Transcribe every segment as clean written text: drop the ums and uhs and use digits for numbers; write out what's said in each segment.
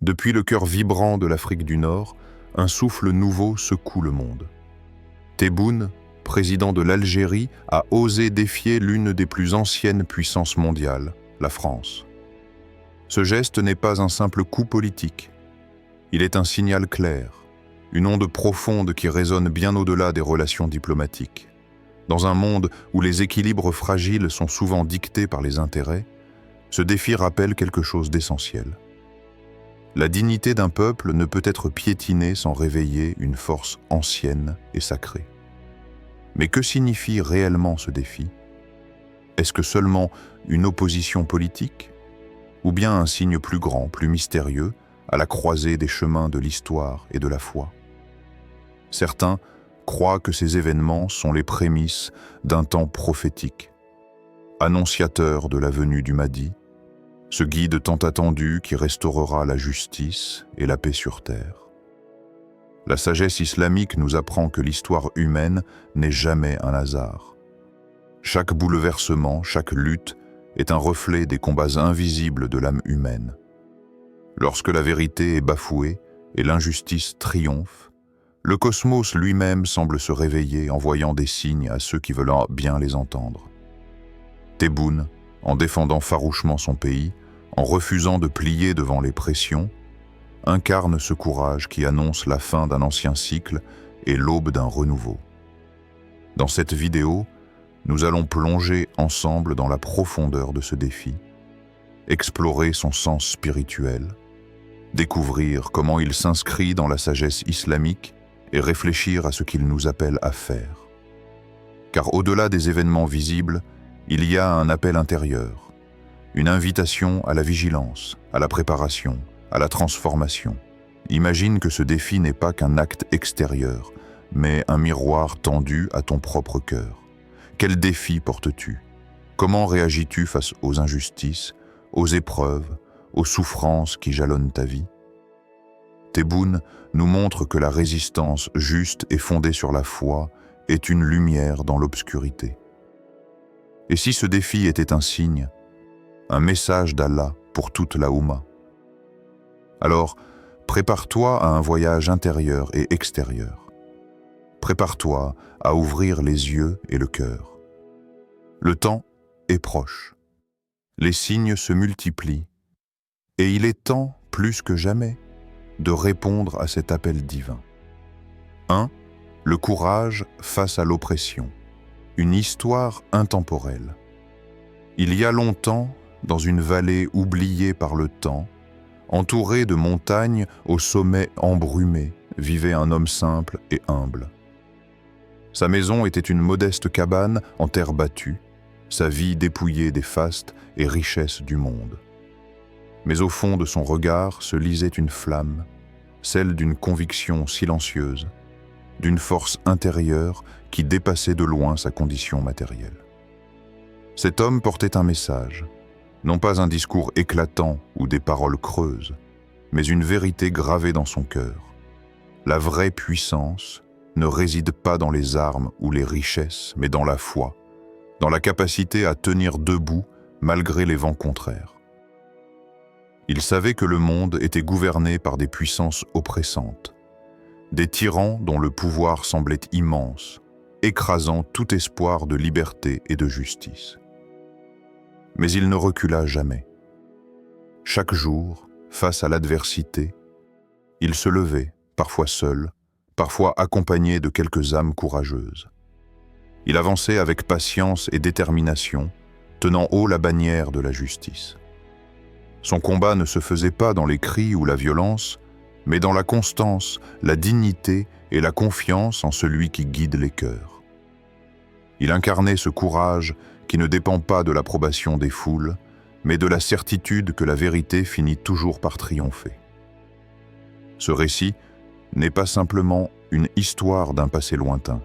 Depuis le cœur vibrant de l'Afrique du Nord, un souffle nouveau secoue le monde. Tebboune, président de l'Algérie, a osé défier l'une des plus anciennes puissances mondiales, la France. Ce geste n'est pas un simple coup politique. Il est un signal clair, une onde profonde qui résonne bien au-delà des relations diplomatiques. Dans un monde où les équilibres fragiles sont souvent dictés par les intérêts, ce défi rappelle quelque chose d'essentiel. La dignité d'un peuple ne peut être piétinée sans réveiller une force ancienne et sacrée. Mais que signifie réellement ce défi? Est-ce que seulement une opposition politique? Ou bien un signe plus grand, plus mystérieux, à la croisée des chemins de l'histoire et de la foi? Certains croient que ces événements sont les prémices d'un temps prophétique, annonciateur de la venue du Mahdi, ce guide tant attendu qui restaurera la justice et la paix sur terre. La sagesse islamique nous apprend que l'histoire humaine n'est jamais un hasard. Chaque bouleversement, chaque lutte est un reflet des combats invisibles de l'âme humaine. Lorsque la vérité est bafouée et l'injustice triomphe, le cosmos lui-même semble se réveiller, envoyant des signes à ceux qui veulent bien les entendre. Tebboune, en défendant farouchement son pays, en refusant de plier devant les pressions, incarne ce courage qui annonce la fin d'un ancien cycle et l'aube d'un renouveau. Dans cette vidéo, nous allons plonger ensemble dans la profondeur de ce défi, explorer son sens spirituel, découvrir comment il s'inscrit dans la sagesse islamique et réfléchir à ce qu'il nous appelle à faire. Car au-delà des événements visibles, il y a un appel intérieur, une invitation à la vigilance, à la préparation, à la transformation. Imagine que ce défi n'est pas qu'un acte extérieur, mais un miroir tendu à ton propre cœur. Quel défi portes-tu? Comment réagis-tu face aux injustices, aux épreuves, aux souffrances qui jalonnent ta vie? Tebboune nous montre que la résistance juste et fondée sur la foi est une lumière dans l'obscurité. Et si ce défi était un signe, un message d'Allah pour toute la Oumma? Alors, prépare-toi à un voyage intérieur et extérieur. Prépare-toi à ouvrir les yeux et le cœur. Le temps est proche. Les signes se multiplient. Et il est temps, plus que jamais, de répondre à cet appel divin. 1. Le courage face à l'oppression. Une histoire intemporelle. Il y a longtemps, dans une vallée oubliée par le temps, entourée de montagnes au sommet embrumé, vivait un homme simple et humble. Sa maison était une modeste cabane en terre battue, sa vie dépouillée des fastes et richesses du monde. Mais au fond de son regard se lisait une flamme, celle d'une conviction silencieuse, d'une force intérieure qui dépassait de loin sa condition matérielle. Cet homme portait un message, non pas un discours éclatant ou des paroles creuses, mais une vérité gravée dans son cœur. La vraie puissance ne réside pas dans les armes ou les richesses, mais dans la foi, dans la capacité à tenir debout malgré les vents contraires. Il savait que le monde était gouverné par des puissances oppressantes, des tyrans dont le pouvoir semblait immense, écrasant tout espoir de liberté et de justice. Mais il ne recula jamais. Chaque jour, face à l'adversité, il se levait, parfois seul, parfois accompagné de quelques âmes courageuses. Il avançait avec patience et détermination, tenant haut la bannière de la justice. Son combat ne se faisait pas dans les cris ou la violence, mais dans la constance, la dignité et la confiance en celui qui guide les cœurs. Il incarnait ce courage qui ne dépend pas de l'approbation des foules, mais de la certitude que la vérité finit toujours par triompher. Ce récit n'est pas simplement une histoire d'un passé lointain.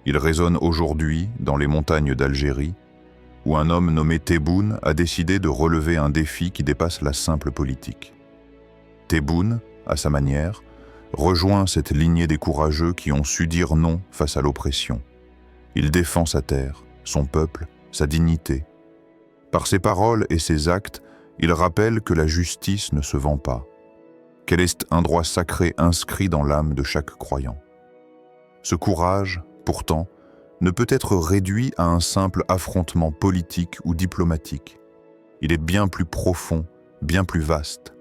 Il résonne aujourd'hui dans les montagnes d'Algérie, où un homme nommé Tebboune a décidé de relever un défi qui dépasse la simple politique. Tebboune, à sa manière, rejoint cette lignée des courageux qui ont su dire non face à l'oppression. Il défend sa terre, son peuple, sa dignité. Par ses paroles et ses actes, il rappelle que la justice ne se vend pas, Quel est un droit sacré inscrit dans l'âme de chaque croyant. Ce courage, pourtant, ne peut être réduit à un simple affrontement politique ou diplomatique. Il est bien plus profond, bien plus vaste.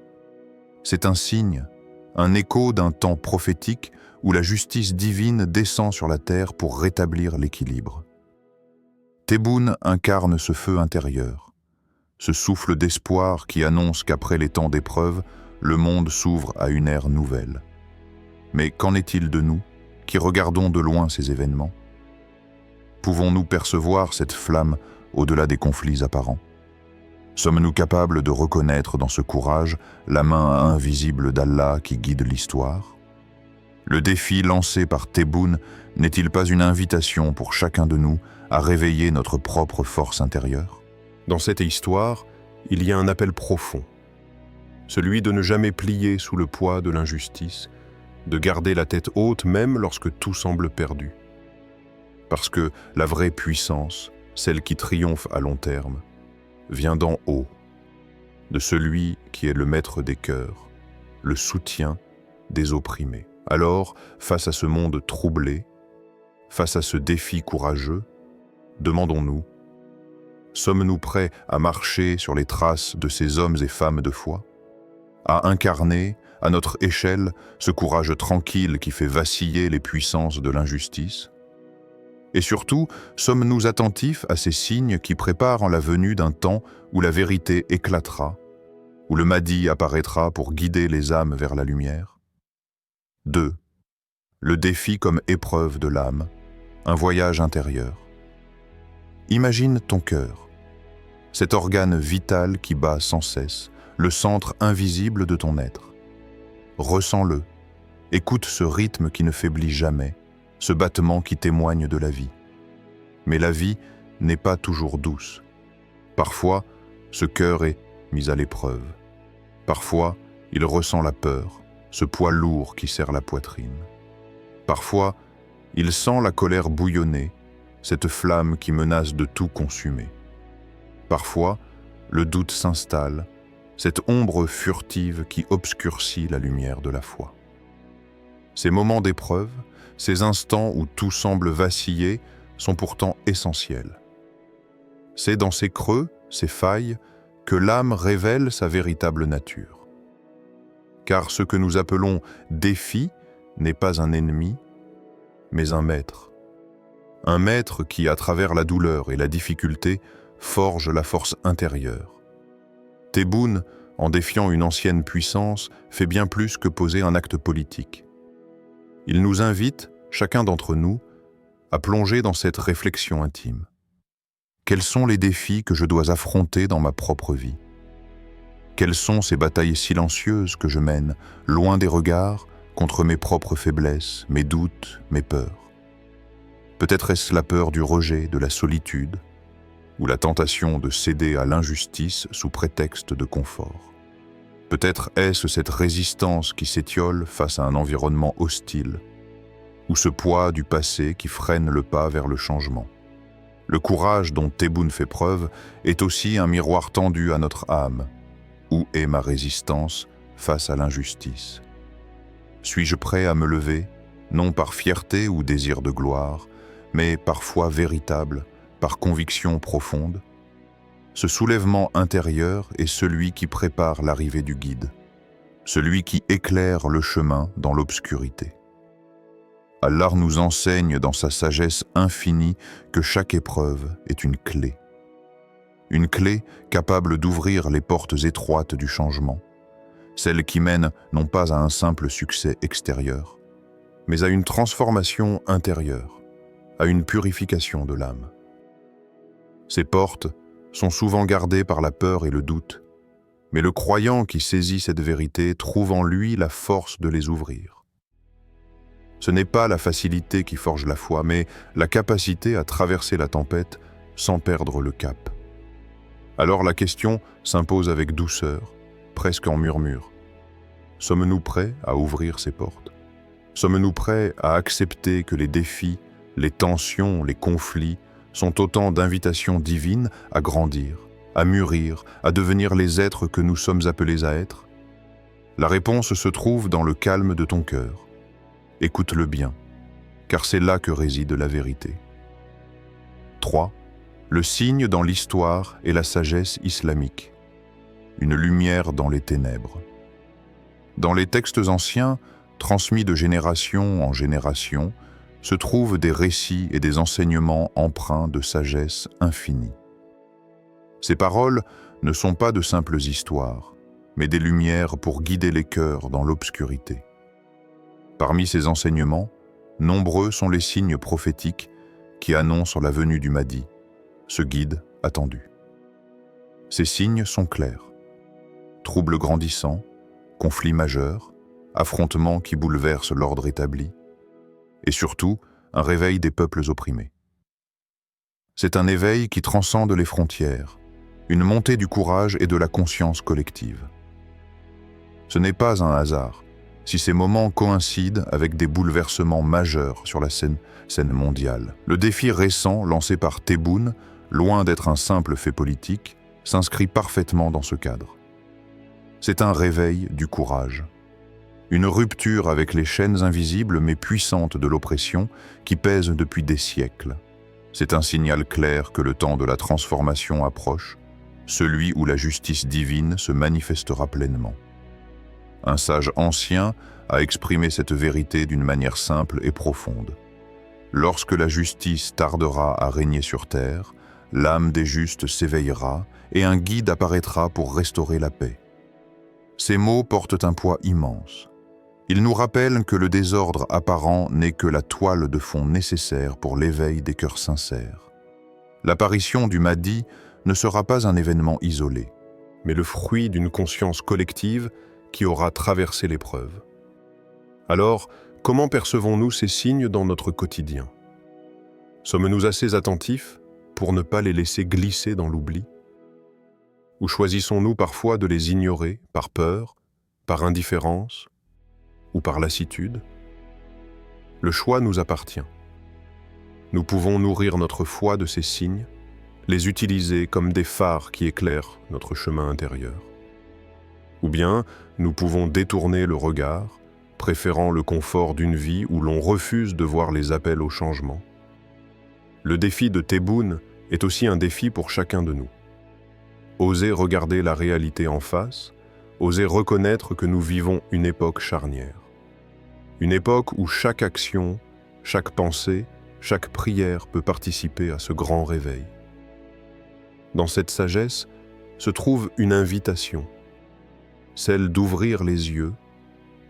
C'est un signe, un écho d'un temps prophétique où la justice divine descend sur la terre pour rétablir l'équilibre. Tebboune incarne ce feu intérieur, ce souffle d'espoir qui annonce qu'après les temps d'épreuve, le monde s'ouvre à une ère nouvelle. Mais qu'en est-il de nous, qui regardons de loin ces événements? Pouvons-nous percevoir cette flamme au-delà des conflits apparents? Sommes-nous capables de reconnaître dans ce courage la main invisible d'Allah qui guide l'histoire? Le défi lancé par Tebboune n'est-il pas une invitation pour chacun de nous à réveiller notre propre force intérieure? Dans cette histoire, il y a un appel profond, celui de ne jamais plier sous le poids de l'injustice, de garder la tête haute même lorsque tout semble perdu. Parce que la vraie puissance, celle qui triomphe à long terme, vient d'en haut, de celui qui est le maître des cœurs, le soutien des opprimés. Alors, face à ce monde troublé, face à ce défi courageux, demandons-nous, sommes-nous prêts à marcher sur les traces de ces hommes et femmes de foi, à incarner, à notre échelle, ce courage tranquille qui fait vaciller les puissances de l'injustice? Et surtout, sommes-nous attentifs à ces signes qui préparent la venue d'un temps où la vérité éclatera, où le Mahdi apparaîtra pour guider les âmes vers la lumière? 2. Le défi comme épreuve de l'âme, un voyage intérieur. Imagine ton cœur, cet organe vital qui bat sans cesse, le centre invisible de ton être. Ressens-le, écoute ce rythme qui ne faiblit jamais, ce battement qui témoigne de la vie. Mais la vie n'est pas toujours douce. Parfois, ce cœur est mis à l'épreuve. Parfois, il ressent la peur, ce poids lourd qui serre la poitrine. Parfois, il sent la colère bouillonner, cette flamme qui menace de tout consumer. Parfois, le doute s'installe, cette ombre furtive qui obscurcit la lumière de la foi. Ces moments d'épreuve, ces instants où tout semble vaciller, sont pourtant essentiels. C'est dans ces creux, ces failles, que l'âme révèle sa véritable nature. Car ce que nous appelons défi n'est pas un ennemi, mais un maître. Un maître qui, à travers la douleur et la difficulté, forge la force intérieure. Tebboune, en défiant une ancienne puissance, fait bien plus que poser un acte politique. Il nous invite, chacun d'entre nous, à plonger dans cette réflexion intime. Quels sont les défis que je dois affronter dans ma propre vie? Quelles sont ces batailles silencieuses que je mène, loin des regards, contre mes propres faiblesses, mes doutes, mes peurs? Peut-être est-ce la peur du rejet, de la solitude, ou la tentation de céder à l'injustice sous prétexte de confort. Peut-être est-ce cette résistance qui s'étiole face à un environnement hostile, ou ce poids du passé qui freine le pas vers le changement. Le courage dont Tebboune fait preuve est aussi un miroir tendu à notre âme. Où est ma résistance face à l'injustice? Suis-je prêt à me lever, non par fierté ou désir de gloire, mais par foi véritable, par conviction profonde? Ce soulèvement intérieur est celui qui prépare l'arrivée du guide, celui qui éclaire le chemin dans l'obscurité. Allah nous enseigne dans sa sagesse infinie que chaque épreuve est une clé capable d'ouvrir les portes étroites du changement, celle qui mène non pas à un simple succès extérieur, mais à une transformation intérieure, à une purification de l'âme. Ces portes sont souvent gardées par la peur et le doute, mais le croyant qui saisit cette vérité trouve en lui la force de les ouvrir. Ce n'est pas la facilité qui forge la foi, mais la capacité à traverser la tempête sans perdre le cap. Alors la question s'impose avec douceur, presque en murmure. Sommes-nous prêts à ouvrir ces portes? Sommes-nous prêts à accepter que les défis, les tensions, les conflits sont autant d'invitations divines à grandir, à mûrir, à devenir les êtres que nous sommes appelés à être? La réponse se trouve dans le calme de ton cœur. Écoute-le bien, car c'est là que réside la vérité. 3. Le signe dans l'histoire est la sagesse islamique, une lumière dans les ténèbres. Dans les textes anciens, transmis de génération en génération, se trouvent des récits et des enseignements empreints de sagesse infinie. Ces paroles ne sont pas de simples histoires, mais des lumières pour guider les cœurs dans l'obscurité. Parmi ces enseignements, nombreux sont les signes prophétiques qui annoncent la venue du Mahdi, ce guide attendu. Ces signes sont clairs. Troubles grandissants, conflits majeurs, affrontements qui bouleversent l'ordre établi, et surtout, un réveil des peuples opprimés. C'est un éveil qui transcende les frontières, une montée du courage et de la conscience collective. Ce n'est pas un hasard si ces moments coïncident avec des bouleversements majeurs sur la scène mondiale. Le défi récent lancé par Tebboune, loin d'être un simple fait politique, s'inscrit parfaitement dans ce cadre. C'est un réveil du courage. Une rupture avec les chaînes invisibles mais puissantes de l'oppression qui pèsent depuis des siècles. C'est un signal clair que le temps de la transformation approche, celui où la justice divine se manifestera pleinement. Un sage ancien a exprimé cette vérité d'une manière simple et profonde. Lorsque la justice tardera à régner sur terre, l'âme des justes s'éveillera et un guide apparaîtra pour restaurer la paix. Ces mots portent un poids immense. Ils nous rappellent que le désordre apparent n'est que la toile de fond nécessaire pour l'éveil des cœurs sincères. L'apparition du Mahdi ne sera pas un événement isolé, mais le fruit d'une conscience collective qui aura traversé l'épreuve. Alors, comment percevons-nous ces signes dans notre quotidien? Sommes-nous assez attentifs pour ne pas les laisser glisser dans l'oubli? Ou choisissons-nous parfois de les ignorer par peur, par indifférence ou par lassitude? Le choix nous appartient. Nous pouvons nourrir notre foi de ces signes, les utiliser comme des phares qui éclairent notre chemin intérieur. Ou bien, nous pouvons détourner le regard, préférant le confort d'une vie où l'on refuse de voir les appels au changement. Le défi de Tebboune est aussi un défi pour chacun de nous. Oser regarder la réalité en face, oser reconnaître que nous vivons une époque charnière. Une époque où chaque action, chaque pensée, chaque prière peut participer à ce grand réveil. Dans cette sagesse se trouve une invitation, celle d'ouvrir les yeux,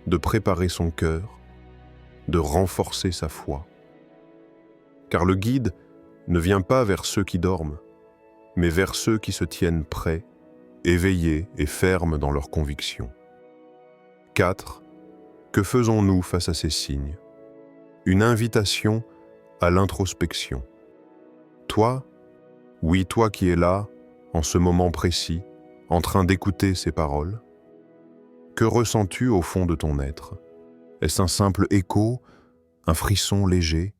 de préparer son cœur, de renforcer sa foi. Car le guide ne vient pas vers ceux qui dorment, mais vers ceux qui se tiennent prêts, éveillés et fermes dans leurs convictions. 4. Que faisons-nous face à ces signes? Une invitation à l'introspection. Toi, oui, toi qui es là, en ce moment précis, en train d'écouter ces paroles, que ressens-tu au fond de ton être? Est-ce un simple écho, un frisson léger,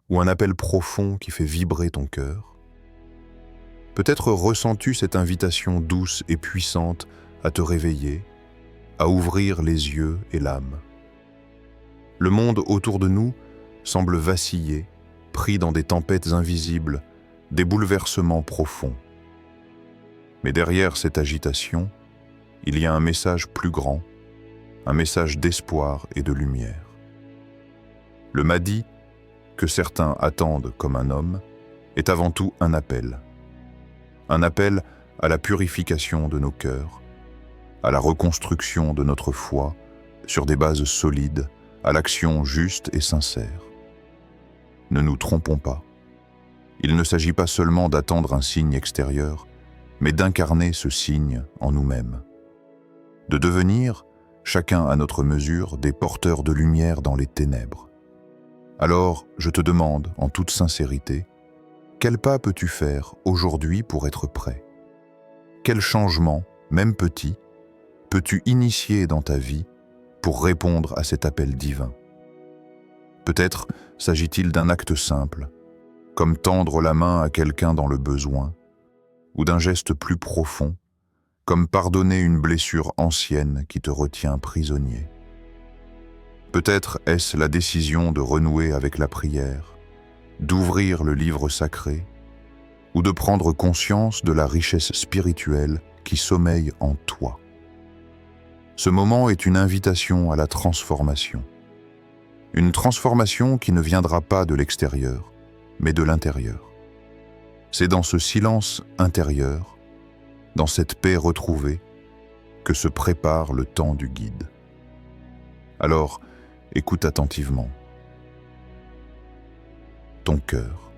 ou un appel profond qui fait vibrer ton cœur? Peut-être ressens-tu cette invitation douce et puissante à te réveiller, à ouvrir les yeux et l'âme. Le monde autour de nous semble vaciller, pris dans des tempêtes invisibles, des bouleversements profonds. Mais derrière cette agitation, il y a un message plus grand, un message d'espoir et de lumière. Le Mahdi, que certains attendent comme un homme, est avant tout un appel à la purification de nos cœurs, à la reconstruction de notre foi sur des bases solides, à l'action juste et sincère. Ne nous trompons pas. Il ne s'agit pas seulement d'attendre un signe extérieur, mais d'incarner ce signe en nous-mêmes. De devenir, chacun à notre mesure, des porteurs de lumière dans les ténèbres. Alors, je te demande, en toute sincérité, quel pas peux-tu faire aujourd'hui pour être prêt? Quel changement, même petit, peux-tu initier dans ta vie pour répondre à cet appel divin? Peut-être s'agit-il d'un acte simple, comme tendre la main à quelqu'un dans le besoin, ou d'un geste plus profond, comme pardonner une blessure ancienne qui te retient prisonnier. Peut-être est-ce la décision de renouer avec la prière, d'ouvrir le livre sacré, ou de prendre conscience de la richesse spirituelle qui sommeille en toi. Ce moment est une invitation à la transformation. Une transformation qui ne viendra pas de l'extérieur, mais de l'intérieur. C'est dans ce silence intérieur, dans cette paix retrouvée, que se prépare le temps du guide. Alors, écoute attentivement. Ton cœur.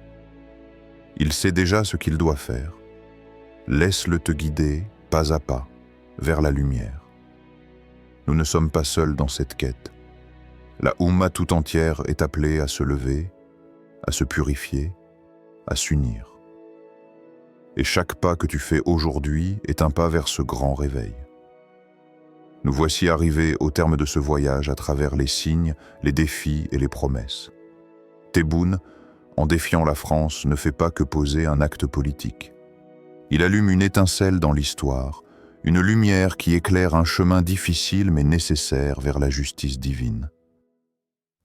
Il sait déjà ce qu'il doit faire. Laisse-le te guider, pas à pas, vers la lumière. Nous ne sommes pas seuls dans cette quête. La Oumma tout entière est appelée à se lever, à se purifier, à s'unir. Et chaque pas que tu fais aujourd'hui est un pas vers ce grand réveil. Nous voici arrivés au terme de ce voyage à travers les signes, les défis et les promesses. Tebboune, en défiant la France, ne fait pas que poser un acte politique. Il allume une étincelle dans l'histoire, une lumière qui éclaire un chemin difficile mais nécessaire vers la justice divine.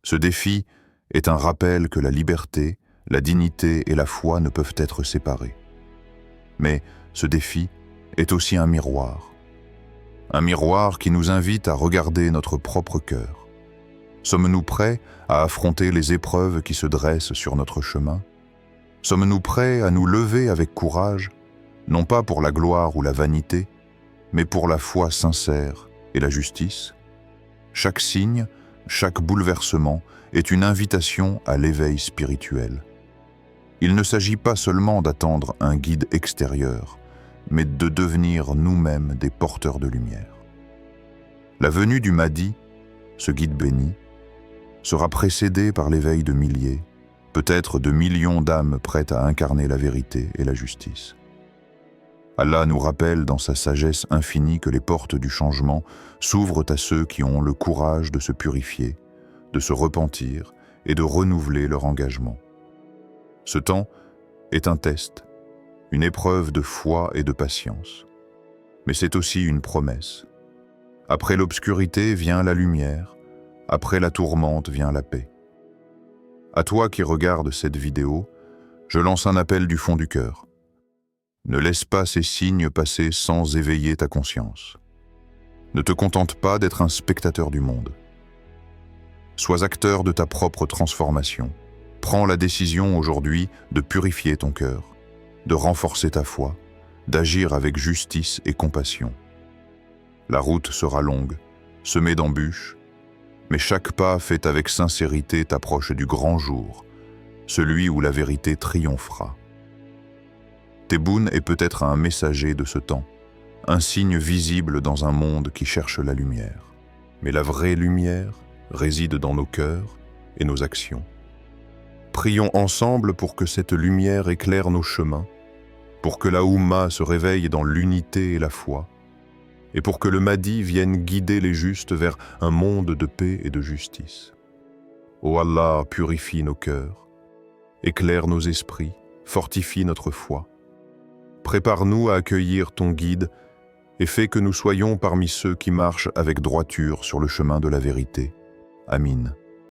Ce défi est un rappel que la liberté, la dignité et la foi ne peuvent être séparées. Mais ce défi est aussi un miroir qui nous invite à regarder notre propre cœur. Sommes-nous prêts à affronter les épreuves qui se dressent sur notre chemin? Sommes-nous prêts à nous lever avec courage, non pas pour la gloire ou la vanité, mais pour la foi sincère et la justice? Chaque signe, chaque bouleversement est une invitation à l'éveil spirituel. Il ne s'agit pas seulement d'attendre un guide extérieur, mais de devenir nous-mêmes des porteurs de lumière. La venue du Mahdi, ce guide béni, sera précédée par l'éveil de milliers, peut-être de millions d'âmes prêtes à incarner la vérité et la justice. Allah nous rappelle dans sa sagesse infinie que les portes du changement s'ouvrent à ceux qui ont le courage de se purifier, de se repentir et de renouveler leur engagement. Ce temps est un test, une épreuve de foi et de patience. Mais c'est aussi une promesse. Après l'obscurité vient la lumière, après la tourmente vient la paix. À toi qui regardes cette vidéo, je lance un appel du fond du cœur. Ne laisse pas ces signes passer sans éveiller ta conscience. Ne te contente pas d'être un spectateur du monde. Sois acteur de ta propre transformation. Prends la décision aujourd'hui de purifier ton cœur, de renforcer ta foi, d'agir avec justice et compassion. La route sera longue, semée d'embûches, mais chaque pas fait avec sincérité t'approche du grand jour, celui où la vérité triomphera. Tebboune est peut-être un messager de ce temps, un signe visible dans un monde qui cherche la lumière. Mais la vraie lumière réside dans nos cœurs et nos actions. Prions ensemble pour que cette lumière éclaire nos chemins, pour que la Oumma se réveille dans l'unité et la foi, et pour que le Mahdi vienne guider les justes vers un monde de paix et de justice. Ô Allah, purifie nos cœurs, éclaire nos esprits, fortifie notre foi. Prépare-nous à accueillir ton guide et fais que nous soyons parmi ceux qui marchent avec droiture sur le chemin de la vérité. Amin.